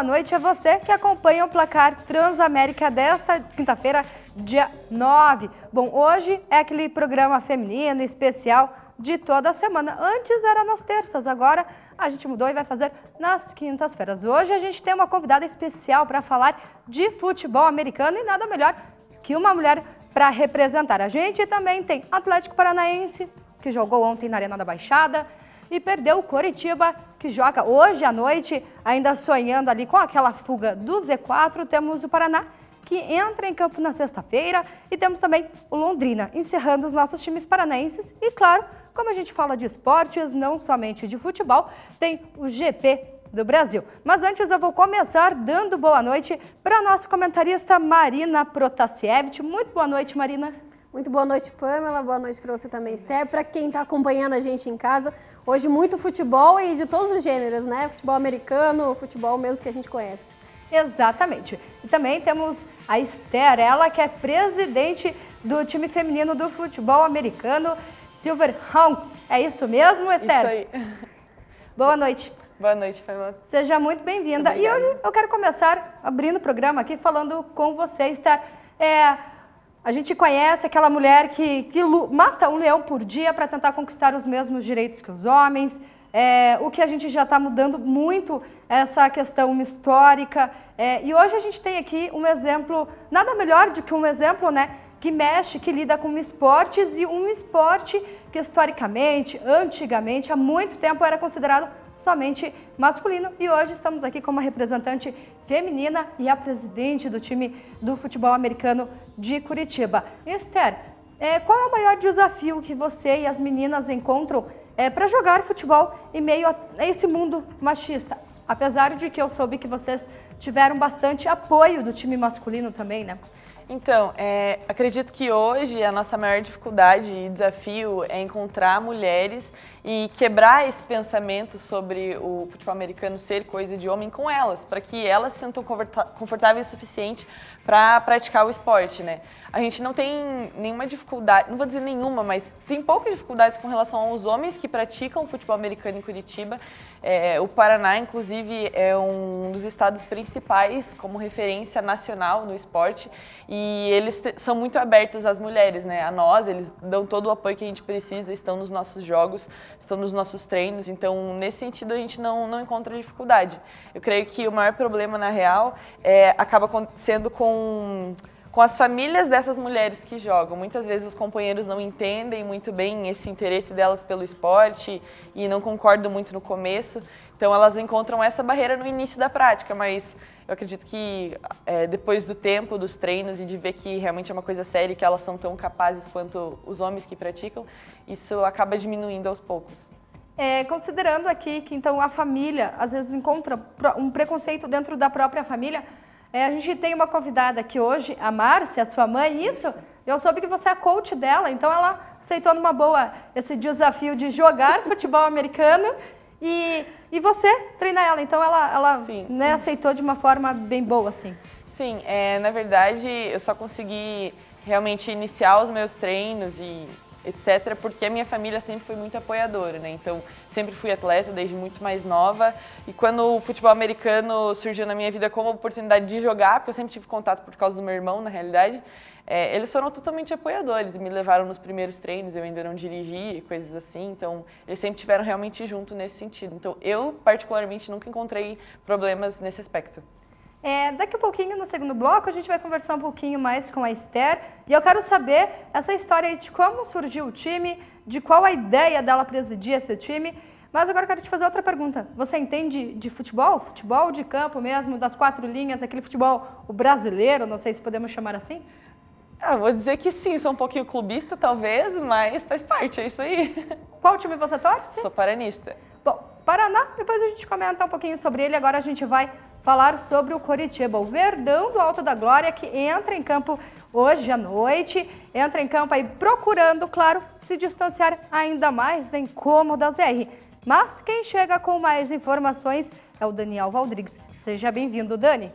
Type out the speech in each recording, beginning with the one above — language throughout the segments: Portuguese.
boa noite a você que acompanha o placar Transamérica desta quinta-feira, dia 9. Bom, hoje é aquele programa feminino especial de toda a semana. Antes era nas terças, agora a gente mudou e vai fazer nas quintas-feiras. Hoje a gente tem uma convidada especial para falar de futebol americano e nada melhor que uma mulher para representar. A gente também tem Atlético Paranaense, que jogou ontem na Arena da Baixada, e perdeu o Coritiba, que joga hoje à noite, ainda sonhando ali com aquela fuga do Z4. Temos o Paraná, que entra em campo na sexta-feira, e temos também o Londrina, encerrando os nossos times paranaenses. E claro, como a gente fala de esportes, não somente de futebol, tem o GP do Brasil. Mas antes eu vou começar dando boa noite para a nossa comentarista Marina Protasiewicz. Muito boa noite, Marina. Muito boa noite, Pamela. Boa noite para você também, Esther. Para quem está acompanhando a gente em casa, hoje muito futebol e de todos os gêneros, né? Futebol americano, futebol mesmo que a gente conhece. Exatamente. E também temos a Esther, ela que é presidente do time feminino do futebol americano, Silverhawks. É isso mesmo, Esther? Isso aí. Boa noite. Boa noite, Pamela. Seja muito bem-vinda. E hoje eu quero começar abrindo o programa aqui falando com você, Esther. A gente conhece aquela mulher que mata um leão por dia para tentar conquistar os mesmos direitos que os homens. O que a gente já está mudando muito, essa questão histórica. E hoje a gente tem aqui um exemplo, nada melhor do que um exemplo, né? Que mexe, que lida com esportes, e um esporte que historicamente, antigamente, há muito tempo era considerado somente masculino, e hoje estamos aqui com uma representante feminina e a presidente do time do futebol americano de Curitiba. Esther, qual é o maior desafio que você e as meninas encontram para jogar futebol em meio a esse mundo machista? Apesar de que eu soube que vocês tiveram bastante apoio do time masculino também, né? Então, acredito que hoje a nossa maior dificuldade e desafio é encontrar mulheres e quebrar esse pensamento sobre o futebol americano ser coisa de homem com elas, para que elas se sintam confortáveis o suficiente para praticar o esporte, né? A gente não tem nenhuma dificuldade, não vou dizer nenhuma, mas tem poucas dificuldades com relação aos homens que praticam futebol americano em Curitiba. O Paraná, inclusive, é um dos estados principais como referência nacional no esporte, e eles são muito abertos às mulheres, né? A nós, eles dão todo o apoio que a gente precisa, estão nos nossos jogos, estão nos nossos treinos, então nesse sentido a gente não encontra dificuldade. Eu creio que o maior problema, na real, acaba sendo com as famílias dessas mulheres que jogam. Muitas vezes os companheiros não entendem muito bem esse interesse delas pelo esporte e não concordam muito no começo, então elas encontram essa barreira no início da prática, mas eu acredito que depois do tempo, dos treinos e de ver que realmente é uma coisa séria e que elas são tão capazes quanto os homens que praticam, isso acaba diminuindo aos poucos. Considerando aqui que então a família às vezes encontra um preconceito dentro da própria família, a gente tem uma convidada aqui hoje, a Márcia, sua mãe, isso? Eu soube que você é coach dela, então ela aceitou numa boa esse desafio de jogar futebol americano e você treinar ela, então ela né, aceitou de uma forma bem boa, assim. Sim, na verdade eu só consegui realmente iniciar os meus treinos e etc, porque a minha família sempre foi muito apoiadora, né? Então sempre fui atleta desde muito mais nova, e quando o futebol americano surgiu na minha vida como oportunidade de jogar, porque eu sempre tive contato por causa do meu irmão, na realidade, eles foram totalmente apoiadores e me levaram nos primeiros treinos, eu ainda não dirigi, coisas assim, então eles sempre estiveram realmente junto nesse sentido. Então eu particularmente nunca encontrei problemas nesse aspecto. Daqui a pouquinho, no segundo bloco, a gente vai conversar um pouquinho mais com a Esther, e eu quero saber essa história aí de como surgiu o time, de qual a ideia dela presidir esse time, mas agora eu quero te fazer outra pergunta. Você entende de futebol? Futebol de campo mesmo, das 4 linhas, aquele futebol o brasileiro, não sei se podemos chamar assim? Vou dizer que sim, sou um pouquinho clubista talvez, mas faz parte, é isso aí. Qual time você torce? Sou paranista. Bom, Paraná, depois a gente comenta um pouquinho sobre ele, agora a gente vai falar sobre o Coritiba, o Verdão do Alto da Glória, que entra em campo hoje à noite, entra em campo aí procurando, claro, se distanciar ainda mais da incômoda ZR. Mas quem chega com mais informações é o Daniel Valdrigues. Seja bem-vindo, Dani.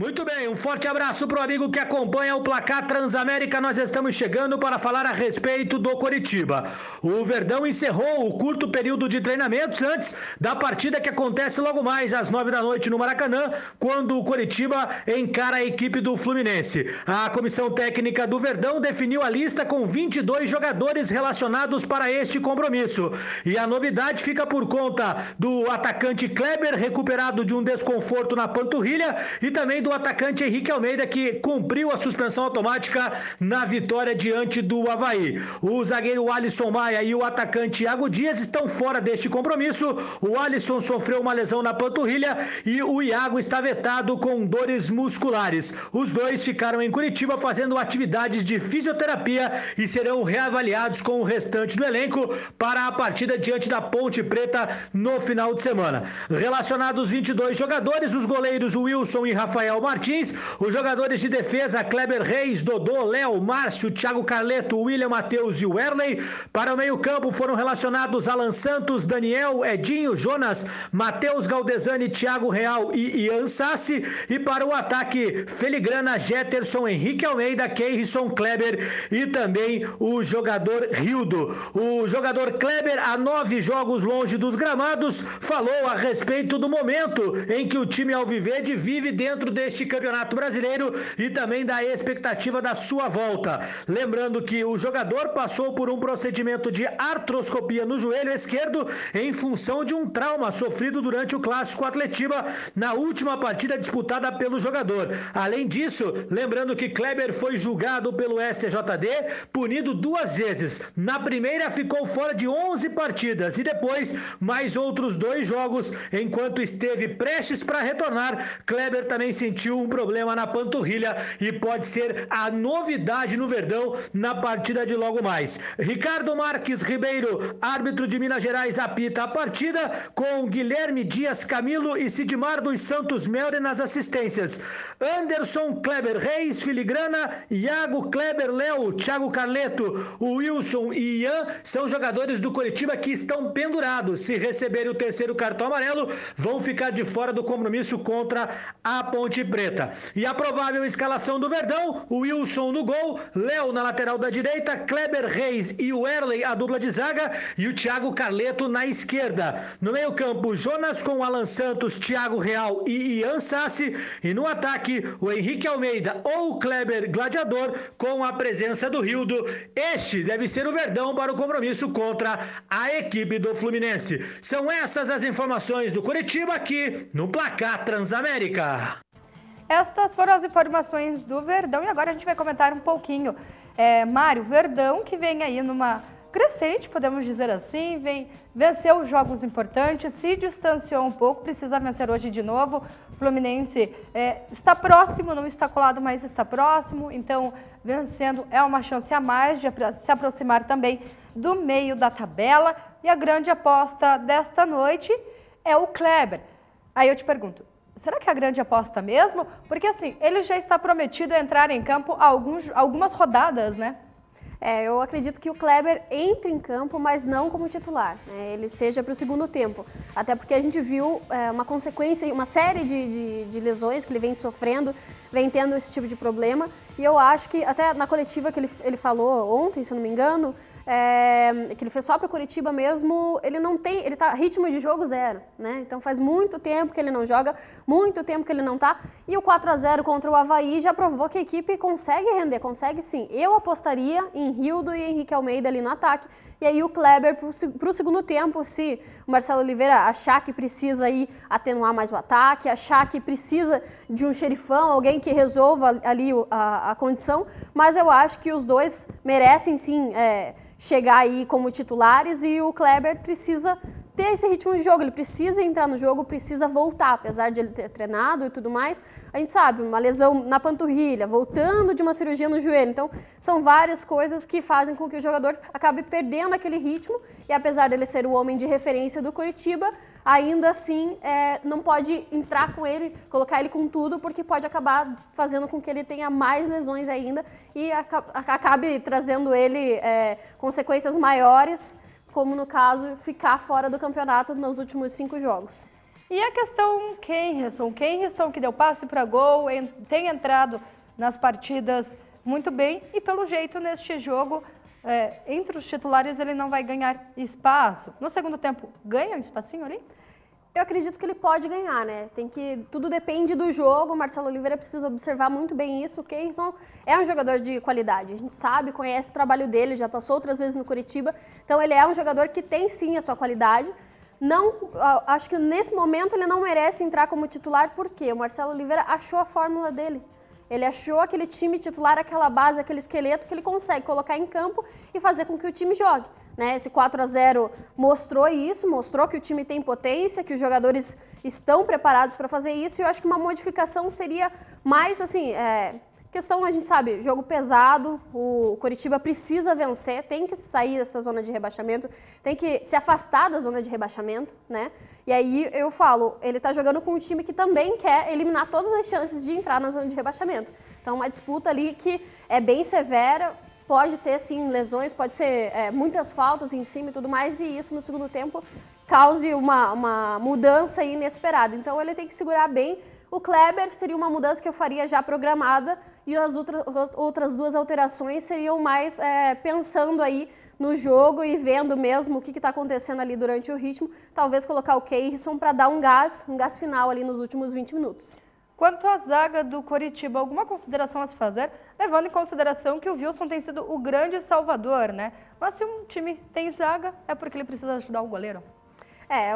Muito bem, um forte abraço para o amigo que acompanha o Placar Transamérica. Nós estamos chegando para falar a respeito do Coritiba. O Verdão encerrou o curto período de treinamentos antes da partida que acontece logo mais às 9 da noite no Maracanã, quando o Coritiba encara a equipe do Fluminense. A comissão técnica do Verdão definiu a lista com 22 jogadores relacionados para este compromisso. E a novidade fica por conta do atacante Kleber, recuperado de um desconforto na panturrilha, e também do atacante Henrique Almeida, que cumpriu a suspensão automática na vitória diante do Avaí. O zagueiro Alisson Maia e o atacante Iago Dias estão fora deste compromisso. O Alisson sofreu uma lesão na panturrilha e o Iago está vetado com dores musculares. Os dois ficaram em Curitiba fazendo atividades de fisioterapia e serão reavaliados com o restante do elenco para a partida diante da Ponte Preta no final de semana. Relacionados 22 jogadores, os goleiros Wilson e Rafael Martins, os jogadores de defesa Kleber Reis, Dodô, Léo, Márcio, Thiago Carleto, William Matheus e Werley. Para o meio-campo foram relacionados Alan Santos, Daniel, Edinho, Jonas, Matheus Galdesani, Thiago Real e Ian Sassi. E para o ataque, Feligrana, Jetterson, Henrique Almeida, Keirson, Kleber e também o jogador Rildo. O jogador Kleber, há 9 jogos longe dos gramados, falou a respeito do momento em que o time alviverde vive dentro deste Campeonato Brasileiro e também da expectativa da sua volta. Lembrando que o jogador passou por um procedimento de artroscopia no joelho esquerdo em função de um trauma sofrido durante o Clássico Atletiba na última partida disputada pelo jogador. Além disso, lembrando que Kleber foi julgado pelo STJD, punido 2 vezes. Na primeira ficou fora de 11 partidas e depois mais outros 2 jogos. Enquanto esteve prestes para retornar, Kleber também sentiu um problema na panturrilha e pode ser a novidade no Verdão na partida de logo mais. Ricardo Marques Ribeiro, árbitro de Minas Gerais, apita a partida com Guilherme Dias Camilo e Sidmar dos Santos Melre nas assistências. Anderson, Kleber Reis, Filigrana, Iago, Kleber, Léo, Thiago Carleto, o Wilson e Ian são jogadores do Coritiba que estão pendurados. Se receberem o 3º cartão amarelo, vão ficar de fora do compromisso contra a Ponte Preta. E a provável escalação do Verdão: o Wilson no gol, Léo na lateral da direita, Kleber Reis e o Werley, a dupla de zaga, e o Thiago Carleto na esquerda. No meio campo, Jonas com Alan Santos, Thiago Real e Ian Sassi, e no ataque, o Henrique Almeida ou o Kleber Gladiador com a presença do Rildo. Este deve ser o Verdão para o compromisso contra a equipe do Fluminense. São essas as informações do Coritiba aqui no Placar Transamérica. Estas foram as informações do Verdão e agora a gente vai comentar um pouquinho. Mário, Verdão que vem aí numa crescente, podemos dizer assim, venceu jogos importantes, se distanciou um pouco, precisa vencer hoje de novo. O Fluminense está próximo, não está colado, mas está próximo, então vencendo é uma chance a mais de se aproximar também do meio da tabela. E a grande aposta desta noite é o Kleber. Aí eu te pergunto, será que é a grande aposta mesmo? Porque assim, ele já está prometido a entrar em campo há algumas rodadas, né? Eu acredito que o Kleber entre em campo, mas não como titular, né? Ele seja para o segundo tempo. Até porque a gente viu uma consequência, uma série de lesões que ele vem sofrendo, vem tendo esse tipo de problema. E eu acho que, até na coletiva que ele falou ontem, se eu não me engano, que ele fez só para o Coritiba mesmo, ele tá ritmo de jogo 0, né? Então faz muito tempo que ele não joga, muito tempo que ele não tá, e o 4-0 contra o Avaí já provou que a equipe consegue render, consegue sim. Eu apostaria em Rildo e Henrique Almeida ali no ataque, e aí o Kleber para o segundo tempo, se o Marcelo Oliveira achar que precisa aí atenuar mais o ataque, achar que precisa de um xerifão, alguém que resolva ali a condição, mas eu acho que os dois merecem sim chegar aí como titulares, e o Kleber precisa ter esse ritmo de jogo, ele precisa entrar no jogo, precisa voltar, apesar de ele ter treinado e tudo mais, a gente sabe, uma lesão na panturrilha, voltando de uma cirurgia no joelho, então são várias coisas que fazem com que o jogador acabe perdendo aquele ritmo, e apesar dele ser o homem de referência do Coritiba, ainda assim não pode entrar com ele, colocar ele com tudo, porque pode acabar fazendo com que ele tenha mais lesões ainda e acabe trazendo ele consequências maiores, como no caso ficar fora do campeonato nos últimos 5 jogos. E a questão Kenrisson que deu passe para gol, tem entrado nas partidas muito bem e pelo jeito neste jogo, entre os titulares ele não vai ganhar espaço. No segundo tempo, ganha um espacinho ali? Eu acredito que ele pode ganhar, né? Tudo depende do jogo, o Marcelo Oliveira precisa observar muito bem isso. O Kenrisson é um jogador de qualidade, a gente sabe, conhece o trabalho dele, já passou outras vezes no Curitiba, então ele é um jogador que tem sim a sua qualidade. Acho que nesse momento ele não merece entrar como titular, porque o Marcelo Oliveira achou a fórmula dele. Ele achou aquele time titular, aquela base, aquele esqueleto que ele consegue colocar em campo e fazer com que o time jogue. Né? Esse 4-0 mostrou isso, mostrou que o time tem potência, que os jogadores estão preparados para fazer isso, e eu acho que uma modificação seria mais assim, questão, a gente sabe, jogo pesado, o Coritiba precisa vencer, tem que sair dessa zona de rebaixamento, tem que se afastar da zona de rebaixamento, né? E aí eu falo, ele tá jogando com um time que também quer eliminar todas as chances de entrar na zona de rebaixamento. Então uma disputa ali que é bem severa, pode ter sim lesões, pode ser muitas faltas em cima e tudo mais, e isso no segundo tempo cause uma mudança inesperada. Então ele tem que segurar bem. O Kleber seria uma mudança que eu faria já programada, e as outras duas alterações seriam mais pensando aí no jogo e vendo mesmo o que está acontecendo ali durante o ritmo, talvez colocar o Kenrisson para dar um gás final ali nos últimos 20 minutos. Quanto à zaga do Coritiba, alguma consideração a se fazer, levando em consideração que o Wilson tem sido o grande salvador, né? Mas se um time tem zaga, é porque ele precisa ajudar o goleiro.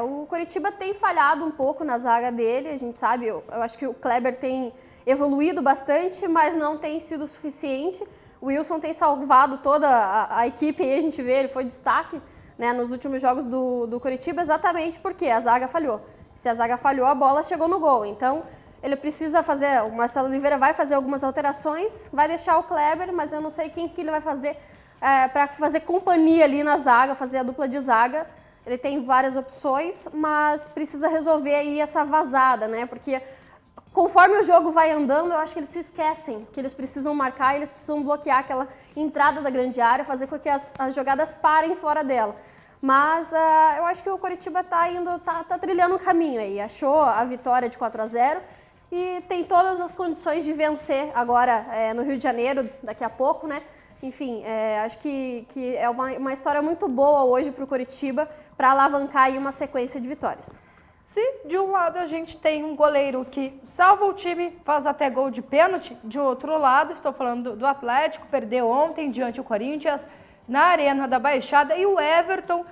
O Coritiba tem falhado um pouco na zaga dele, a gente sabe, eu acho que o Kleber tem evoluído bastante, mas não tem sido suficiente. O Wilson tem salvado toda a equipe, aí a gente vê, ele foi destaque, né, nos últimos jogos do Coritiba, exatamente porque a zaga falhou. Se a zaga falhou, a bola chegou no gol, então ele precisa fazer, o Marcelo Oliveira vai fazer algumas alterações, vai deixar o Kleber, mas eu não sei quem que ele vai fazer para fazer companhia ali na zaga, fazer a dupla de zaga. Ele tem várias opções, mas precisa resolver aí essa vazada, né? Porque conforme o jogo vai andando, eu acho que eles se esquecem que eles precisam marcar, eles precisam bloquear aquela entrada da grande área, fazer com que as jogadas parem fora dela. Mas eu acho que o Coritiba tá trilhando um caminho aí, achou a vitória de 4-0 e tem todas as condições de vencer agora no Rio de Janeiro, daqui a pouco, né? Enfim, acho que é uma história muito boa hoje para o Coritiba para alavancar aí uma sequência de vitórias. Se de um lado a gente tem um goleiro que salva o time, faz até gol de pênalti, de outro lado, estou falando do Atlético, perdeu ontem diante do Corinthians na Arena da Baixada, e o Everton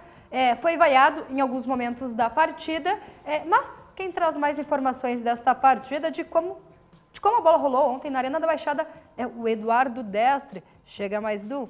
foi vaiado em alguns momentos da partida, mas quem traz mais informações desta partida, de como a bola rolou ontem na Arena da Baixada, é o Eduardo Destre. Chega mais, Du.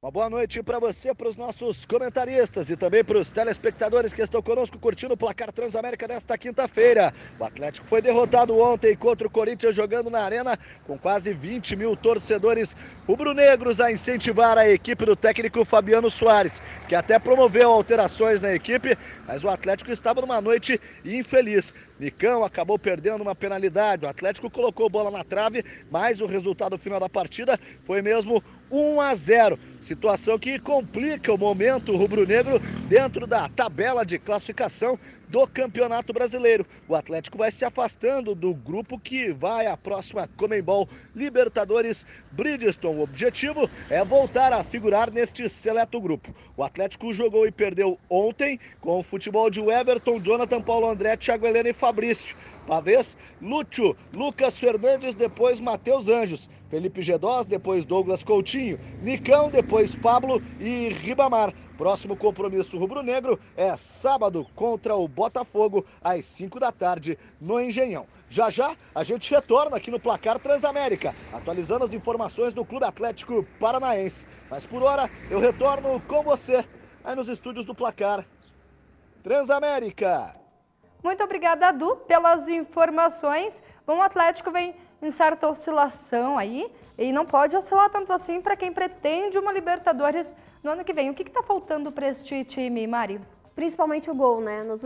Uma boa noite para você, para os nossos comentaristas e também para os telespectadores que estão conosco curtindo o placar Transamérica desta quinta-feira. O Atlético foi derrotado ontem contra o Corinthians jogando na Arena com quase 20 mil torcedores rubro-negros a incentivar a equipe do técnico Fabiano Soares, que até promoveu alterações na equipe, mas o Atlético estava numa noite infeliz. Nicão acabou perdendo uma penalidade, o Atlético colocou bola na trave, mas o resultado final da partida foi mesmo 1-0, situação que complica o momento rubro-negro dentro da tabela de classificação do Campeonato Brasileiro. O Atlético vai se afastando do grupo que vai à próxima Conmebol Libertadores Bridgestone. O objetivo é voltar a figurar neste seleto grupo. O Atlético jogou e perdeu ontem com o futebol de Everton, Jonathan, Paulo André, Thiago Heleno e Fabrício. Pavês, Lúcio, Lucas Fernandes, depois Matheus Anjos, Felipe Gedós, depois Douglas Coutinho, Nicão, depois Pablo e Ribamar. Próximo compromisso rubro-negro é sábado contra o Botafogo, às 5 da tarde, no Engenhão. Já já a gente retorna aqui no Placar Transamérica, atualizando as informações do Clube Atlético Paranaense. Mas por hora eu retorno com você aí nos estúdios do Placar Transamérica. Muito obrigada, Du, pelas informações. Bom, o Atlético vem em certa oscilação aí, e não pode oscilar tanto assim para quem pretende uma Libertadores no ano que vem. O que está faltando para este time, Mari? Principalmente o gol, né? Nas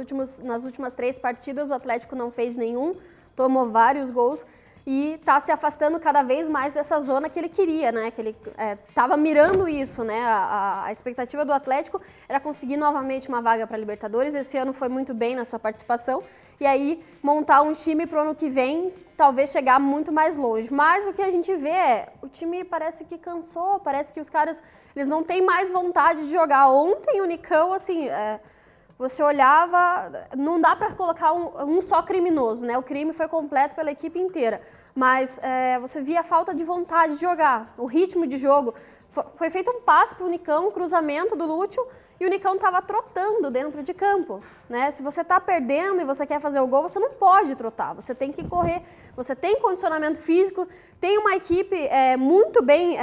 últimas 3 partidas o Atlético não fez nenhum, tomou vários gols. e está se afastando cada vez mais dessa zona que ele queria, né? Que ele estava mirando isso, né? A expectativa do Atlético era conseguir novamente uma vaga para a Libertadores. Esse ano foi muito bem na sua participação e aí montar um time para o ano que vem, talvez chegar muito mais longe. Mas o que a gente vê o time parece que cansou, parece que os caras eles não têm mais vontade de jogar. Ontem o Nicão, assim, você olhava, não dá para colocar um só criminoso, né? O crime foi completo pela equipe inteira, mas você via a falta de vontade de jogar, o ritmo de jogo. Foi feito um passe para o Nicão, um cruzamento do Lúcio, e o Nicão estava trotando dentro de campo, né? Se você está perdendo e você quer fazer o gol, você não pode trotar, você tem que correr, você tem condicionamento físico, tem uma equipe muito bem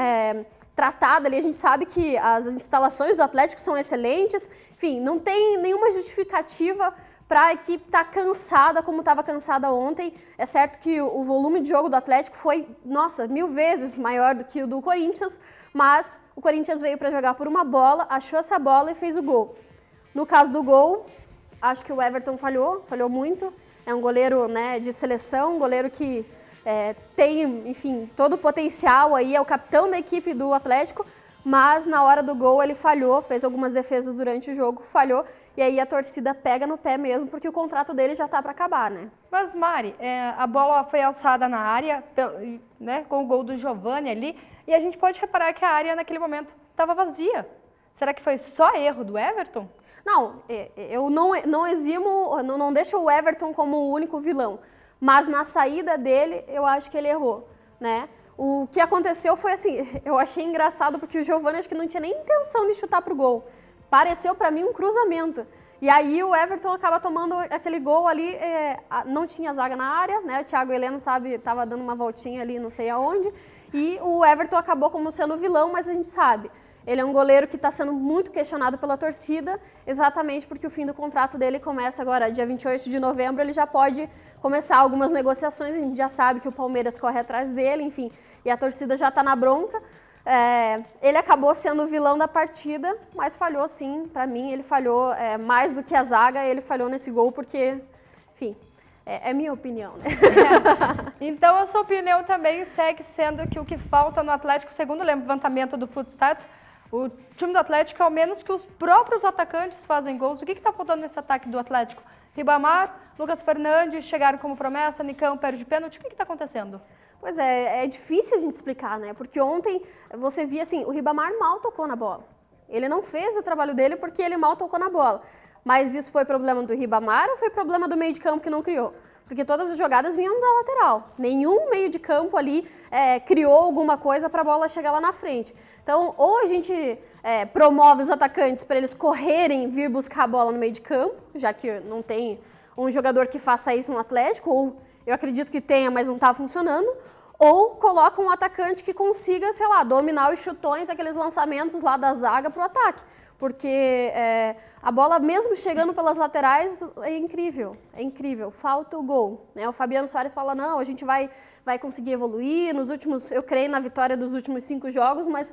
tratada ali, a gente sabe que as instalações do Atlético são excelentes, enfim, não tem nenhuma justificativa para a equipe estar cansada como estava cansada ontem. É certo que o volume de jogo do Atlético foi, nossa, 1000 vezes maior do que o do Corinthians, mas o Corinthians veio para jogar por uma bola, achou essa bola e fez o gol. No caso do gol, acho que o Everton falhou muito, é um goleiro, né, de seleção, um goleiro que tem, enfim, todo o potencial aí, é o capitão da equipe do Atlético, mas na hora do gol ele falhou, fez algumas defesas durante o jogo, falhou, e aí a torcida pega no pé mesmo, porque o contrato dele já tá para acabar, né? Mas Mari, a bola foi alçada na área, né, com o gol do Giovani ali, e a gente pode reparar que a área naquele momento estava vazia. Será que foi só erro do Everton? Não, eu não eximo, não deixo o Everton como o único vilão. Mas na saída dele, eu acho que ele errou, né? O que aconteceu foi assim, eu achei engraçado porque o Giovani acho que não tinha nem intenção de chutar pro gol. Pareceu para mim um cruzamento. E aí o Everton acaba tomando aquele gol ali, não tinha zaga na área, né? O Thiago Heleno, sabe, tava dando uma voltinha ali, não sei aonde. E o Everton acabou como sendo vilão, mas a gente sabe. Ele é um goleiro que está sendo muito questionado pela torcida, exatamente porque o fim do contrato dele começa agora, dia 28 de novembro, ele já pode começar algumas negociações, a gente já sabe que o Palmeiras corre atrás dele, enfim, e a torcida já está na bronca. Ele acabou sendo o vilão da partida, mas falhou sim, para mim ele falhou mais do que a zaga, ele falhou nesse gol porque, enfim, é minha opinião, né? Então a sua opinião também segue sendo que o que falta no Atlético, segundo o levantamento do Footstats, o time do Atlético, ao menos que os próprios atacantes fazem gols. O que está faltando nesse ataque do Atlético? Ribamar, Lucas Fernandes chegaram como promessa, Nicão perde pênalti. O que está acontecendo? Pois é difícil a gente explicar, né? Porque ontem você via assim, o Ribamar mal tocou na bola. Ele não fez o trabalho dele porque ele mal tocou na bola. Mas isso foi problema do Ribamar ou foi problema do meio de campo que não criou? Porque todas as jogadas vinham da lateral. Nenhum meio de campo ali criou alguma coisa para a bola chegar lá na frente. Então, ou a gente promove os atacantes para eles correrem, vir buscar a bola no meio de campo, já que não tem um jogador que faça isso no Atlético, ou eu acredito que tenha, mas não está funcionando, ou coloca um atacante que consiga, sei lá, dominar os chutões, aqueles lançamentos lá da zaga para o ataque. Porque a bola, mesmo chegando pelas laterais, é incrível, falta o gol, né? O Fabiano Soares fala, não, a gente vai conseguir evoluir, eu creio na vitória dos últimos 5 jogos, mas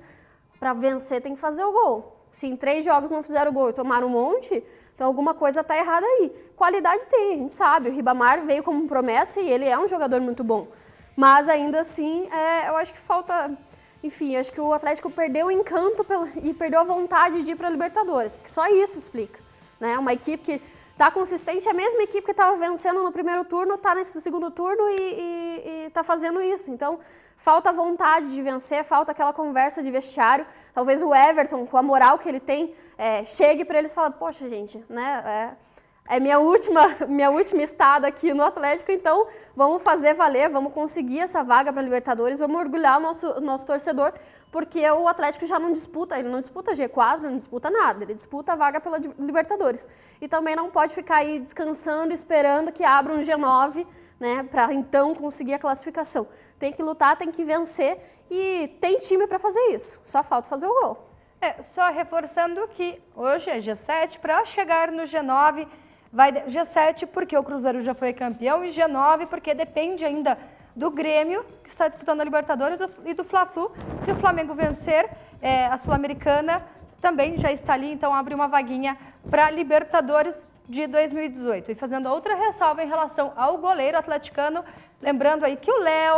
para vencer tem que fazer o gol. Se em 3 jogos não fizeram o gol e tomaram um monte, então alguma coisa está errada aí. Qualidade tem, a gente sabe, o Ribamar veio como promessa e ele é um jogador muito bom, mas ainda assim, eu acho que falta... Enfim, acho que o Atlético perdeu o encanto e perdeu a vontade de ir para a Libertadores, porque só isso explica, né? Uma equipe que está consistente, é a mesma equipe que estava vencendo no primeiro turno, está nesse segundo turno e está fazendo isso. Então, falta vontade de vencer, falta aquela conversa de vestiário. Talvez o Everton, com a moral que ele tem, chegue para eles e fale, poxa, gente, né? É minha última estada aqui no Atlético, então vamos fazer valer, vamos conseguir essa vaga para a Libertadores, vamos orgulhar o nosso torcedor, porque o Atlético já não disputa, ele não disputa G4, não disputa nada, ele disputa a vaga pela Libertadores. E também não pode ficar aí descansando, esperando que abra um G9, né, para então conseguir a classificação. Tem que lutar, tem que vencer e tem time para fazer isso, só falta fazer o gol. Só reforçando que hoje é G7, para chegar no G9... Vai G7 porque o Cruzeiro já foi campeão e G9 porque depende ainda do Grêmio, que está disputando a Libertadores, e do Fla-Flu. Se o Flamengo vencer, a Sul-Americana também já está ali, então abre uma vaguinha para Libertadores. de 2018. E fazendo outra ressalva em relação ao goleiro atleticano, lembrando aí que o Léo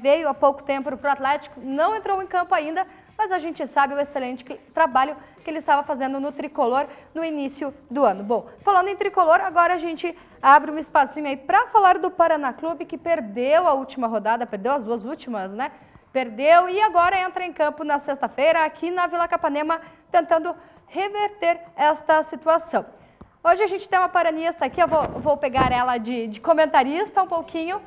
veio há pouco tempo para o Atlético, não entrou em campo ainda, mas a gente sabe o excelente trabalho que ele estava fazendo no Tricolor no início do ano. Bom, falando em Tricolor, agora a gente abre um espacinho aí para falar do Paraná Clube, que perdeu a última rodada, perdeu as duas últimas, né? Perdeu e agora entra em campo na sexta-feira aqui na Vila Capanema, tentando reverter esta situação. Hoje a gente tem uma paranista aqui, eu vou pegar ela de comentarista um pouquinho.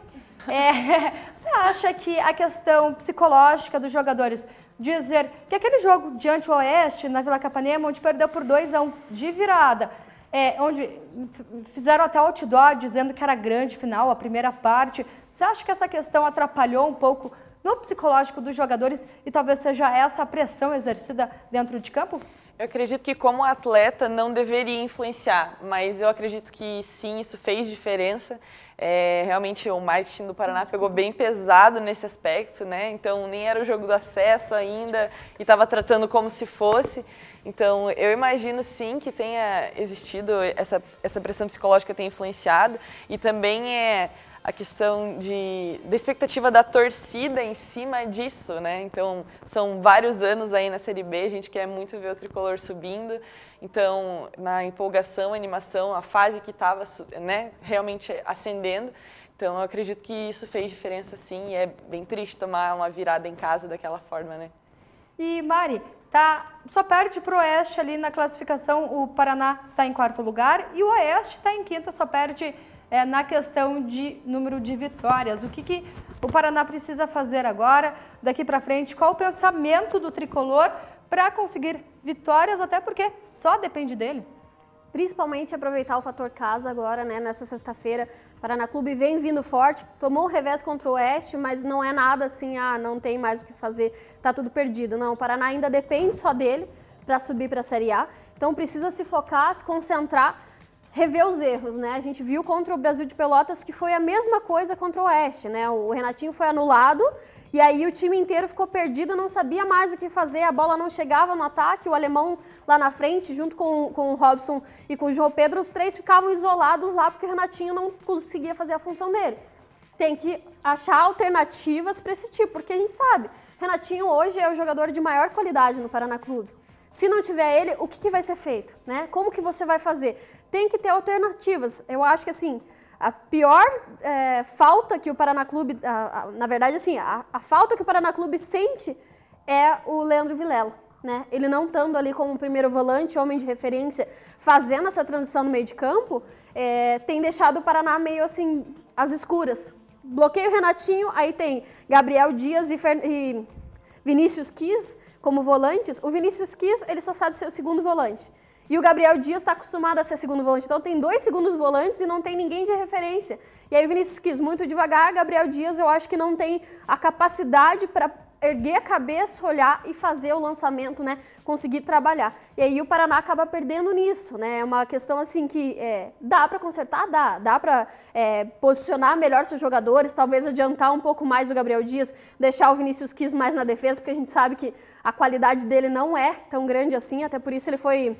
Você acha que a questão psicológica dos jogadores, dizer que aquele jogo diante do Oeste, na Vila Capanema, onde perdeu por 2-1 de virada, onde fizeram até outdoor dizendo que era grande final, a primeira parte, você acha que essa questão atrapalhou um pouco no psicológico dos jogadores e talvez seja essa a pressão exercida dentro de campo? Eu acredito que como atleta não deveria influenciar, mas eu acredito que sim, isso fez diferença. Realmente o marketing do Paraná pegou bem pesado nesse aspecto, né? Então nem era o jogo do acesso ainda e estava tratando como se fosse. Então eu imagino sim que tenha existido essa pressão psicológica, tenha influenciado e também a questão da expectativa da torcida em cima disso, né? Então, são vários anos aí na Série B, a gente quer muito ver o Tricolor subindo. Então, na empolgação, animação, a fase que estava, né, realmente ascendendo. Então, eu acredito que isso fez diferença sim, e é bem triste tomar uma virada em casa daquela forma, né? E Mari, só perde para o Oeste ali na classificação, o Paraná está em 4º lugar e o Oeste está em 5º, só perde na questão de número de vitórias. O que o Paraná precisa fazer agora, daqui para frente? Qual o pensamento do Tricolor para conseguir vitórias, até porque só depende dele? Principalmente aproveitar o fator casa agora, né, nessa sexta-feira. Paraná Clube vem vindo forte, tomou o revés contra o Oeste, mas não é nada assim, não tem mais o que fazer, tá tudo perdido. Não, o Paraná ainda depende só dele para subir para a Série A, então precisa se focar, se concentrar, rever os erros, né? A gente viu contra o Brasil de Pelotas que foi a mesma coisa contra o Oeste, né? O Renatinho foi anulado e aí o time inteiro ficou perdido, não sabia mais o que fazer, a bola não chegava no ataque, o alemão lá na frente, junto com o Robson e com o João Pedro, os três ficavam isolados lá porque o Renatinho não conseguia fazer a função dele. Tem que achar alternativas para esse tipo, porque a gente sabe, Renatinho hoje é o jogador de maior qualidade no Paraná Clube. Se não tiver ele, o que vai ser feito, né? Como que você vai fazer? Tem que ter alternativas. Eu acho que assim, a pior falta que o Paraná Clube, na verdade assim, a falta que o Paraná Clube sente é o Leandro Vilela, né? Ele não estando ali como primeiro volante, homem de referência, fazendo essa transição no meio de campo, tem deixado o Paraná meio assim, às escuras. Bloqueio o Renatinho, aí tem Gabriel Dias e Vinícius Quis como volantes. O Vinícius Quis, ele só sabe ser o segundo volante. E o Gabriel Dias está acostumado a ser segundo volante, então tem 2 segundos volantes e não tem ninguém de referência. E aí o Vinícius Quis muito devagar, Gabriel Dias eu acho que não tem a capacidade para erguer a cabeça, olhar e fazer o lançamento, né, conseguir trabalhar. E aí o Paraná acaba perdendo nisso, né, é uma questão assim que dá para consertar, dá para posicionar melhor seus jogadores, talvez adiantar um pouco mais o Gabriel Dias, deixar o Vinícius Quis mais na defesa, porque a gente sabe que a qualidade dele não é tão grande assim, até por isso ele foi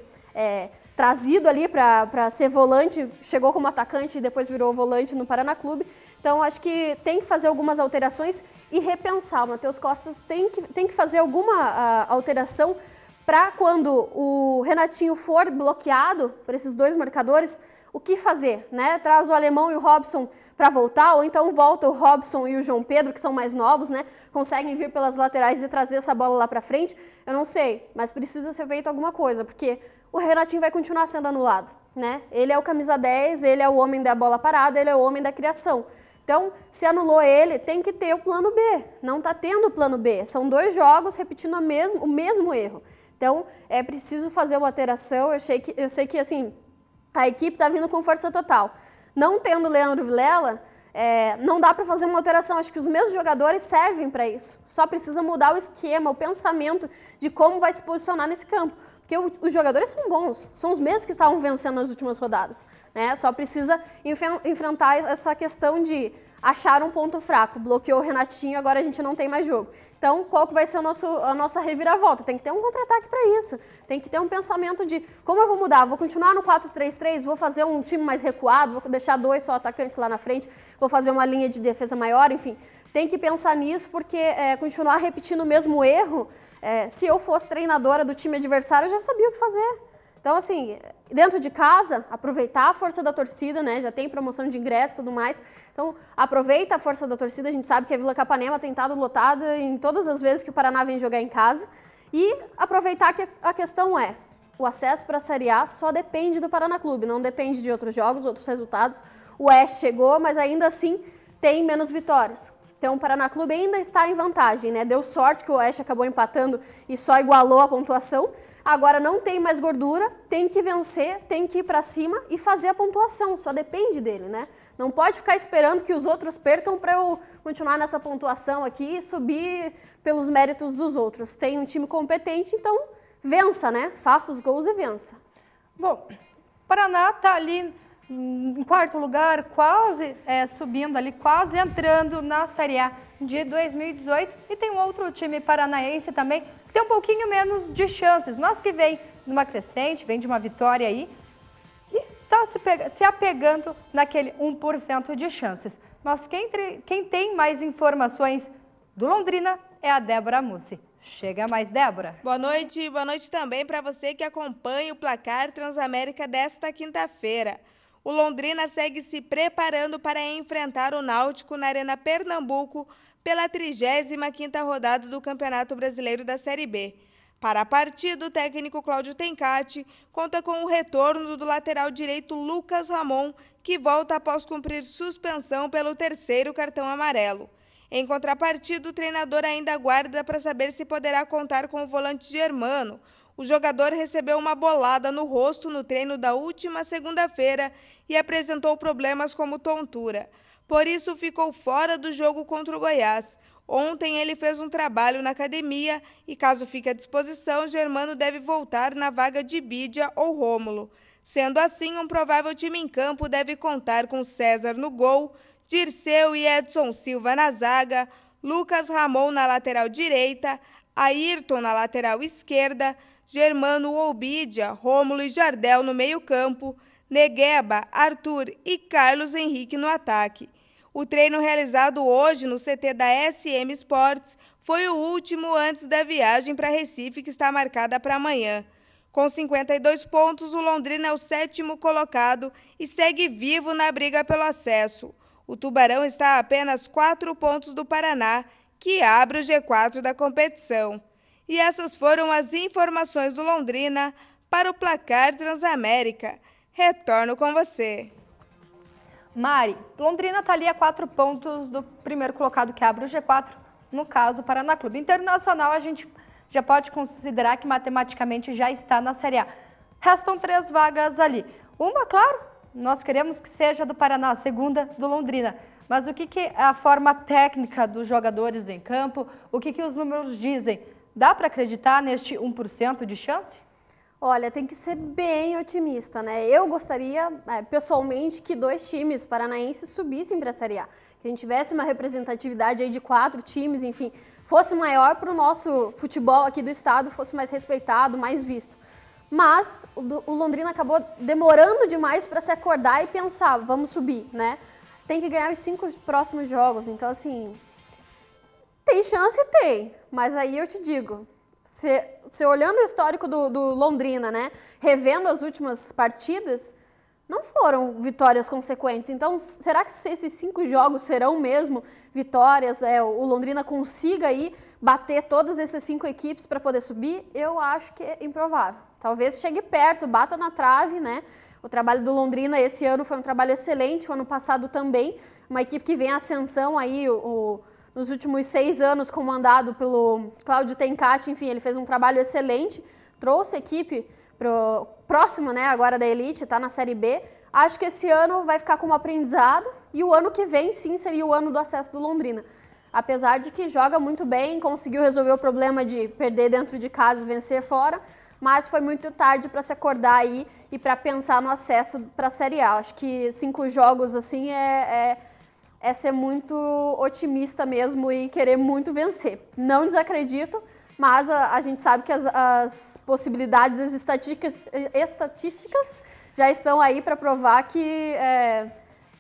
trazido ali para ser volante, chegou como atacante e depois virou volante no Paraná Clube. Então, acho que tem que fazer algumas alterações e repensar. O Matheus Costas tem que fazer alguma alteração para quando o Renatinho for bloqueado por esses 2 marcadores, o que fazer, né? Traz o alemão e o Robson para voltar, ou então volta o Robson e o João Pedro, que são mais novos, né? Conseguem vir pelas laterais e trazer essa bola lá para frente. Eu não sei, mas precisa ser feito alguma coisa, porque o Renatinho vai continuar sendo anulado, né? Ele é o camisa 10, ele é o homem da bola parada, ele é o homem da criação. Então, se anulou ele, tem que ter o plano B. Não está tendo o plano B. São 2 jogos repetindo o mesmo erro. Então, é preciso fazer uma alteração. Eu sei que assim, a equipe está vindo com força total. Não tendo o Leandro Vilela, não dá para fazer uma alteração. Acho que os mesmos jogadores servem para isso. Só precisa mudar o esquema, o pensamento de como vai se posicionar nesse campo. Porque os jogadores são bons, são os mesmos que estavam vencendo nas últimas rodadas, né? Só precisa enfrentar essa questão de acharam um ponto fraco, bloqueou o Renatinho, agora a gente não tem mais jogo. Então, qual que vai ser a nossa reviravolta? Tem que ter um contra-ataque para isso. Tem que ter um pensamento de como eu vou mudar? Vou continuar no 4-3-3? Vou fazer um time mais recuado? Vou deixar 2 só atacantes lá na frente? Vou fazer uma linha de defesa maior? Enfim, tem que pensar nisso porque continuar repetindo o mesmo erro, se eu fosse treinadora do time adversário, eu já sabia o que fazer. Então, assim, dentro de casa, aproveitar a força da torcida, né? Já tem promoção de ingresso e tudo mais. Então, aproveita a força da torcida. A gente sabe que a Vila Capanema tem estado lotada em todas as vezes que o Paraná vem jogar em casa. E aproveitar que a questão o acesso para a Série A só depende do Paraná Clube, não depende de outros jogos, outros resultados. O Oeste chegou, mas ainda assim tem menos vitórias. Então, o Paraná Clube ainda está em vantagem, né? Deu sorte que o Oeste acabou empatando e só igualou a pontuação. Agora não tem mais gordura, tem que vencer, tem que ir para cima e fazer a pontuação, só depende dele, né? Não pode ficar esperando que os outros percam para eu continuar nessa pontuação aqui e subir pelos méritos dos outros. Tem um time competente, então vença, né? Faça os gols e vença. Bom, o Paraná está ali em quarto lugar, quase subindo ali, quase entrando na Série A de 2018. E tem um outro time paranaense também, que tem um pouquinho menos de chances, mas que vem numa crescente, vem de uma vitória aí e está se apegando naquele 1% de chances. Mas quem tem mais informações do Londrina é a Débora Mussi. Chega mais, Débora. Boa noite também para você que acompanha o placar Transamérica desta quinta-feira. O Londrina segue se preparando para enfrentar o Náutico na Arena Pernambuco pela 35ª rodada do Campeonato Brasileiro da Série B. Para a partida, o técnico Cláudio Tencati conta com o retorno do lateral direito Lucas Ramon, que volta após cumprir suspensão pelo 3º cartão amarelo. Em contrapartida, o treinador ainda aguarda para saber se poderá contar com o volante Germano. O jogador recebeu uma bolada no rosto no treino da última segunda-feira e apresentou problemas como tontura. Por isso, ficou fora do jogo contra o Goiás. Ontem ele fez um trabalho na academia e, caso fique à disposição, Germano deve voltar na vaga de Bídia ou Rômulo. Sendo assim, um provável time em campo deve contar com César no gol, Dirceu e Edson Silva na zaga, Lucas Ramon na lateral direita, Ayrton na lateral esquerda, Germano ou Bídia, Rômulo e Jardel no meio-campo, Negueba, Arthur e Carlos Henrique no ataque. O treino realizado hoje no CT da SM Sports foi o último antes da viagem para Recife, que está marcada para amanhã. Com 52 pontos, o Londrina é o 7º colocado e segue vivo na briga pelo acesso. O Tubarão está a apenas 4 pontos do Paraná, que abre o G4 da competição. E essas foram as informações do Londrina para o placar Transamérica. Retorno com você. Mari, Londrina está ali a 4 pontos do primeiro colocado, que abre o G4, no caso, Paraná Clube. Internacional, a gente já pode considerar que matematicamente já está na Série A. Restam 3 vagas ali. Uma, claro, nós queremos que seja do Paraná, a segunda do Londrina. Mas o que é a forma técnica dos jogadores em campo? O que os números dizem? Dá para acreditar neste 1% de chance? Olha, tem que ser bem otimista, né? Eu gostaria, pessoalmente, que 2 times paranaenses subissem para a Série A. Que a gente tivesse uma representatividade aí de 4 times, enfim, fosse maior para o nosso futebol aqui do estado, fosse mais respeitado, mais visto. Mas o Londrina acabou demorando demais para se acordar e pensar, vamos subir, né? Tem que ganhar os 5 próximos jogos, então assim, tem chance? Tem, mas aí eu te digo, se olhando o histórico do Londrina, né, revendo as últimas partidas, não foram vitórias consequentes. Então, será que esses 5 jogos serão mesmo vitórias? O Londrina consiga aí bater todas essas 5 equipes para poder subir? Eu acho que é improvável. Talvez chegue perto, bata na trave, né? O trabalho do Londrina esse ano foi um trabalho excelente, o ano passado também. Uma equipe que vem em ascensão aí, nos últimos 6 anos, comandado pelo Cláudio Tencati. Enfim, ele fez um trabalho excelente, trouxe a equipe pro próximo, né, agora da elite, está na Série B. Acho que esse ano vai ficar como aprendizado e o ano que vem, sim, seria o ano do acesso do Londrina. Apesar de que joga muito bem, conseguiu resolver o problema de perder dentro de casa e vencer fora, mas foi muito tarde para se acordar aí e para pensar no acesso para a Série A. Acho que 5 jogos assim é ser muito otimista mesmo e querer muito vencer. Não desacredito, mas a gente sabe que as possibilidades, as estatísticas já estão aí para provar que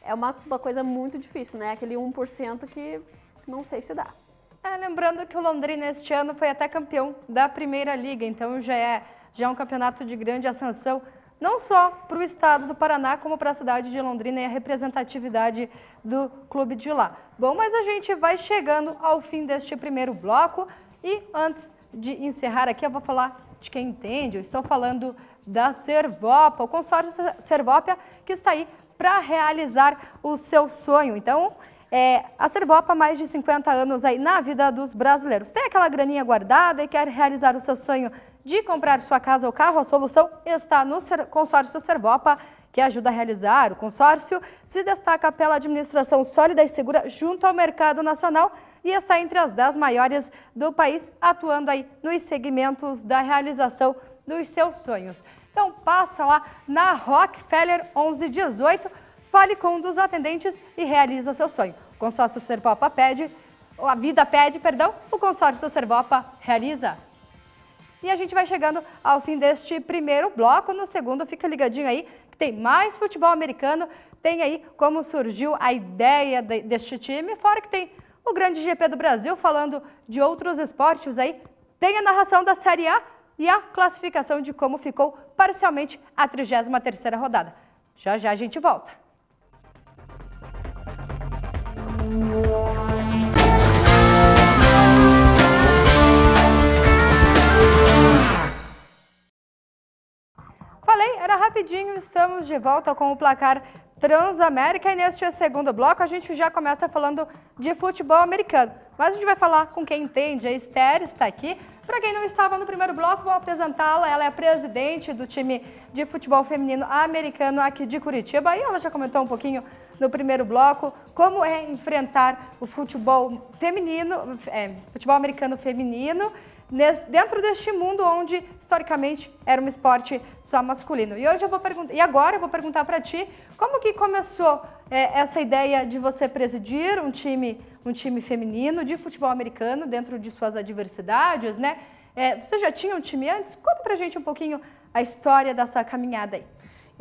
é uma coisa muito difícil, né? Aquele 1% que não sei se dá. Lembrando que o Londrina este ano foi até campeão da Primeira Liga, então já é um campeonato de grande ascensão, não só para o estado do Paraná, como para a cidade de Londrina e a representatividade do clube de lá. Bom, mas a gente vai chegando ao fim deste primeiro bloco e antes de encerrar aqui eu vou falar de quem entende, eu estou falando da Servopa, o consórcio Servopa que está aí para realizar o seu sonho. Então, a Servopa há mais de 50 anos aí na vida dos brasileiros. Tem aquela graninha guardada e quer realizar o seu sonho de comprar sua casa ou carro? A solução está no consórcio Servopa, que ajuda a realizar. O consórcio se destaca pela administração sólida e segura junto ao mercado nacional e está entre as 10 maiores do país, atuando aí nos segmentos da realização dos seus sonhos. Então passa lá na Rockefeller 1118, fale com um dos atendentes e realiza seu sonho. O consórcio Servopa a vida pede, o consórcio Servopa realiza. E a gente vai chegando ao fim deste primeiro bloco. No segundo, fica ligadinho aí, que tem mais futebol americano. Tem aí como surgiu a ideia deste time. Fora que tem o grande GP do Brasil, falando de outros esportes aí. Tem a narração da Série A e a classificação de como ficou parcialmente a 33ª rodada. Já já a gente volta. Falei, era rapidinho, estamos de volta com o placar Transamérica e neste segundo bloco a gente já começa falando de futebol americano. Mas a gente vai falar com quem entende, a Esther está aqui. Para quem não estava no primeiro bloco, vou apresentá-la. Ela é a presidente do time de futebol feminino americano aqui de Curitiba. E ela já comentou um pouquinho no primeiro bloco como é enfrentar o futebol feminino, futebol americano feminino, dentro deste mundo onde historicamente era um esporte só masculino. E hoje agora eu vou perguntar para ti como que começou essa ideia de você presidir um time feminino de futebol americano dentro de suas adversidades, né? Você já tinha um time antes? Conta pra gente um pouquinho a história dessa caminhada aí.